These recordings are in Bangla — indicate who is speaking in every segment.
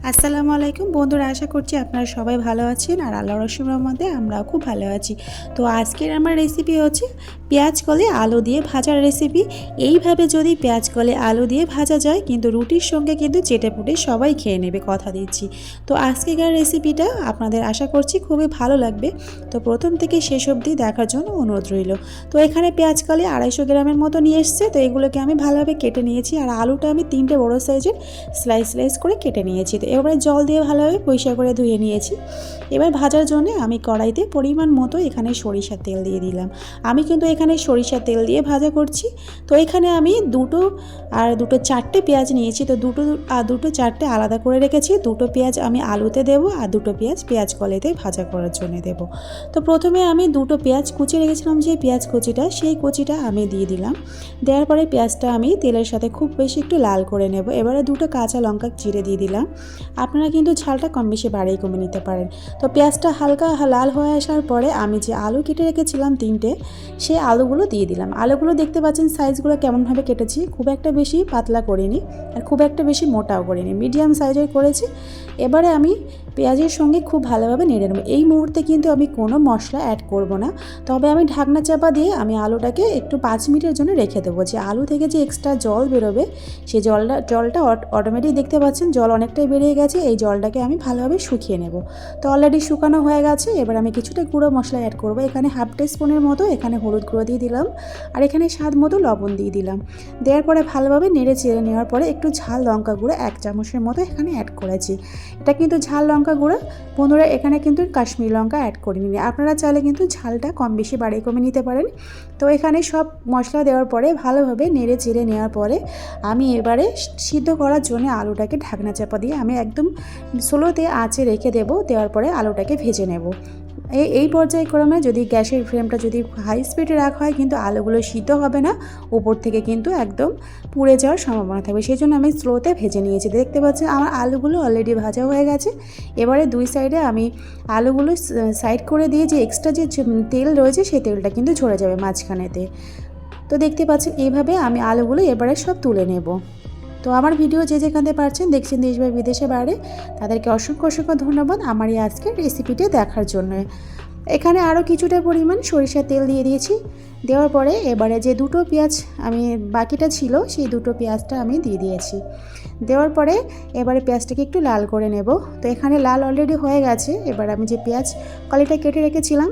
Speaker 1: আসসালামু আলাইকুম বন্ধুরা, আশা করছি আপনারা সবাই ভালো আছেন আর আল্লাহর রহমতের রহমতে আমরাও খুব ভালো আছি। তো আজকের আমার রেসিপি হচ্ছে পেঁয়াজ কলি আলু দিয়ে ভাজার রেসিপি। এইভাবে যদি পেঁয়াজ কলি আলু দিয়ে ভাজা যায় কিন্তু রুটির সঙ্গে কিন্তু চেটেপুটে সবাই খেয়ে নেবে, কথা দিচ্ছি। তো আজকের রেসিপিটা আপনাদের আশা করছি খুবই ভালো লাগবে। তো প্রথম থেকে শেষ অবধি দেখার জন্য অনুরোধ রইল। তো এখানে পেঁয়াজ কলি 250 গ্রামের মতো নিয়ে এসছে। তো এগুলোকে আমি ভালোভাবে কেটে নিয়েছি আর আলুটা আমি 3টে বড় সাইজের স্লাইস করে কেটে নিয়েছি। তো এবারে জল দিয়ে ভালোভাবে পরিষ্কার করে ধুয়ে নিয়েছি। এবার ভাজার জন্য আমি কড়াইতে পরিমাণ মতো এখানে সরিষার তেল দিয়ে দিলাম। আমি কিন্তু এখানে সরিষার তেল দিয়ে ভাজা করছি। তো এখানে আমি দুটো চারটে পেঁয়াজ নিয়েছি। তো দুটো চারটে আলাদা করে রেখেছি। দুটো পেঁয়াজ আমি আলুতে দেবো আর দুটো পেঁয়াজ কলিতে ভাজা করার জন্য দেব। তো প্রথমে আমি দুটো পেঁয়াজ কুচি রেখেছিলাম, যে পেঁয়াজ কুচিটা সেই কুচিটা আমি দিয়ে দিলাম। দেওয়ার পরে পেঁয়াজটা আমি তেলের সাথে খুব বেশি একটু লাল করে নেব। এবারে দুটো কাঁচা লঙ্কা চিড়ে দিয়ে দিলাম। আপনারা কিন্তু ঝালটা কম বেশি বাড়িয়ে কমে নিতে পারেন। তো পেঁয়াজটা হালকা লাল হয়ে আসার পরে আমি যে আলু কেটে রেখেছিলাম 3টে, সেই আলুগুলো দিয়ে দিলাম। আলুগুলো দেখতে পাচ্ছেন সাইজগুলো কেমনভাবে কেটেছি, খুব একটা বেশি পাতলা করিনি আর খুব একটা বেশি মোটাও করিনি, মিডিয়াম সাইজের করেছি। এবারে আমি পেঁয়াজের সঙ্গে খুব ভালোভাবে নেড়ে নেব। এই মুহূর্তে কিন্তু আমি কোনো মশলা অ্যাড করব না, তবে আমি ঢাকনা চাপা দিয়ে আমি আলুটাকে একটু 5 মিনিটের জন্য রেখে দেবো। যে আলু থেকে যে এক্সট্রা জল বেরোবে সেই জলটা অটোমেটিক দেখতে পাচ্ছেন জল অনেকটাই বেরিয়ে গেছে। এই জলটাকে আমি ভালোভাবে শুকিয়ে নেব। তো অলরেডি শুকানো হয়ে গেছে। এবার আমি কিছুটা গুঁড়ো মশলা অ্যাড করব। এখানে হাফ টিস্পুনের মতো এখানে হলুদ গুঁড়ো দিয়ে দিলাম আর এখানে স্বাদ মতো লবণ দিয়ে দিলাম। দেওয়ার পরে ভালোভাবে নেড়ে চেড়ে নেওয়ার পরে একটু ঝাল লঙ্কা গুঁড়ো 1 চামচের মতো এখানে অ্যাড করেছি। এটা কিন্তু ঝাল লঙ্কা গুঁড়ো বন্ধুরা, এখানে কিন্তু কাশ্মীরি লঙ্কা অ্যাড করিনি। আপনারা চাইলে কিন্তু ঝালটা কম বেশি বাড়িয়ে কমে নিতে পারেন। তো এখানে সব মশলা দেওয়ার পরে ভালোভাবে নেড়ে চেড়ে নেওয়ার পরে আমি এবারে সিদ্ধ করার জন্য আলুটাকে ঢাকনা চাপা দিয়ে আমি একদম স্লোতে আঁচে রেখে দেব। দেওয়ার পরে আলুটাকে ভেজে নেব। এই পর্যায়ক্রমে যদি গ্যাসের ফ্লেমটা যদি হাই স্পিডে রাখা হয় কিন্তু আলুগুলো সিদ্ধ হবে না, উপর থেকে কিন্তু একদম পুড়ে যাওয়ার সম্ভাবনা থাকবে। সেই জন্য আমি স্লোতে ভেজে নিয়েছি। দেখতে পাচ্ছেন আমার আলুগুলো অলরেডি ভাজা হয়ে গেছে। এবারে দুই সাইডে আমি আলুগুলো সাইড করে দিয়ে যে এক্সট্রা যে তেল রয়েছে সেই তেলটা কিন্তু ঝরে যাবে মাঝখানেতে। তো দেখতে পাচ্ছেন এইভাবে আমি আলুগুলো এবারে সব তুলে নেব। তো আমার ভিডিও যে যেখানে পারছেন দেখছেন দেশ বা বিদেশে বাইরে, তাদেরকে অসংখ্য ধন্যবাদ আমার এই আজকের রেসিপিটা দেখার জন্য। এখানে আরও কিছুটা পরিমাণ সরিষার তেল দিয়ে দিয়েছি। দেওয়ার পরে এবারে যে দুটো পেঁয়াজ আমি বাকিটা ছিল সেই দুটো পেঁয়াজটা আমি দিয়ে দিয়েছি। দেওয়ার পরে এবারে পেঁয়াজটাকে একটু লাল করে নেব। তো এখানে লাল অলরেডি হয়ে গেছে। এবার আমি যে পেঁয়াজ কলিটা কেটে রেখেছিলাম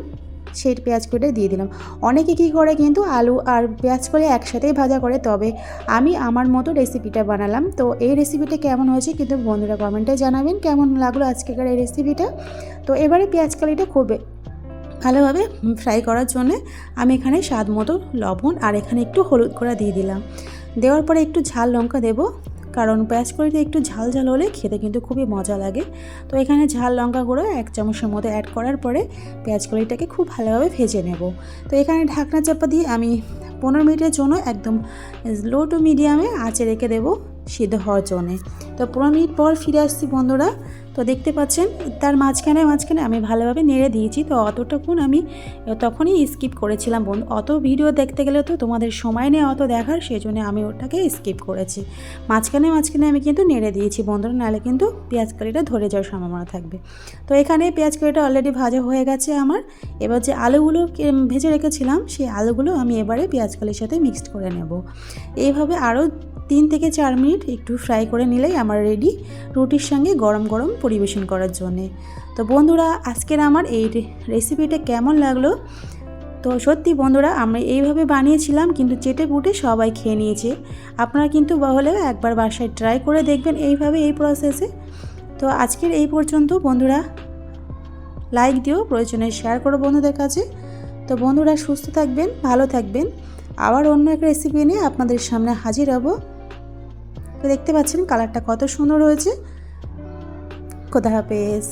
Speaker 1: সেই পেঁয়াজ কেটে দিয়ে দিলাম। অনেকে কী করে কিন্তু আলু আর পেঁয়াজ করে একসাথেই ভাজা করে, তবে আমি আমার মতো রেসিপিটা বানালাম। তো এই রেসিপিটা কেমন হয়েছে কিন্তু বন্ধুরা কমেন্টে জানাবেন কেমন লাগলো আজকের এই রেসিপিটা। তো এবারে পেঁয়াজ কালিটা খুব ভালোভাবে ফ্রাই করার জন্য আমি এখানে স্বাদ মতো লবণ আর এখানে একটু হলুদ গুঁড়া দিয়ে দিলাম। দেওয়ার পরে একটু ঝাল লঙ্কা দেব, কারণ পেঁয়াজ কলিতে একটু ঝাল হলে খেতে কিন্তু খুবই মজা লাগে। তো এখানে ঝাল লঙ্কা গুঁড়ো 1 চামচের মতো অ্যাড করার পরে পেঁয়াজ কলিটাকে খুব ভালোভাবে ভেজে নেব। তো এখানে ঢাকনা চাপা দিয়ে আমি 15 মিনিটের জন্য একদম লো টু মিডিয়ামে আঁচে রেখে দেবো সিদ্ধ হওয়ার জন্যে। তো 15 মিনিট পর ফিরে আসছি বন্ধুরা। তো দেখতে পাচ্ছেন তার মাঝখানে আমি ভালোভাবে নেড়ে দিয়েছি। তো অতটুকুন আমি তখনই স্কিপ করেছিলাম বন্ধু, অত ভিডিও দেখতে গেলে তো তোমাদের সময় নেই অত দেখার, সেই জন্য আমি ওটাকে স্কিপ করেছি। মাঝখানে আমি কিন্তু নেড়ে দিয়েছি বন্ধুরা, নাহলে কিন্তু পেঁয়াজ কালিটা ধরে যাওয়ার সম্ভাবনা থাকবে। তো এখানে পেঁয়াজ কালিটা অলরেডি ভাজা হয়ে গেছে আমার। এবার যে আলুগুলো ভেজে রেখেছিলাম সেই আলুগুলো আমি এবারে পেঁয়াজ কালির সাথে মিক্সড করে নেব। এইভাবে আরও 3 থেকে 4 মিনিট একটু ফ্রাই করে নিলেই আমার রেডি রুটির সঙ্গে গরম গরম পরিবেশন করার জন্যে। তো বন্ধুরা আজকের আমার এই রেসিপিটা কেমন লাগলো? তো সত্যি বন্ধুরা আমরা এইভাবে বানিয়েছিলাম কিন্তু চেটে পুটে সবাই খেয়ে নিয়েছে। আপনারা কিন্তু হলেও একবার বাসায় ট্রাই করে দেখবেন এইভাবে এই প্রসেসে। তো আজকের এই পর্যন্ত বন্ধুরা, লাইক দিও, প্রয়োজনে শেয়ার করো বন্ধুদের কাছে। তো বন্ধুরা সুস্থ থাকবেন, ভালো থাকবেন। আবার অন্য এক রেসিপি নিয়ে আপনাদের সামনে হাজির হব। তো দেখতে পাচ্ছেন কালারটা কত সুন্দর হয়েছে। খোদা হাফেজ।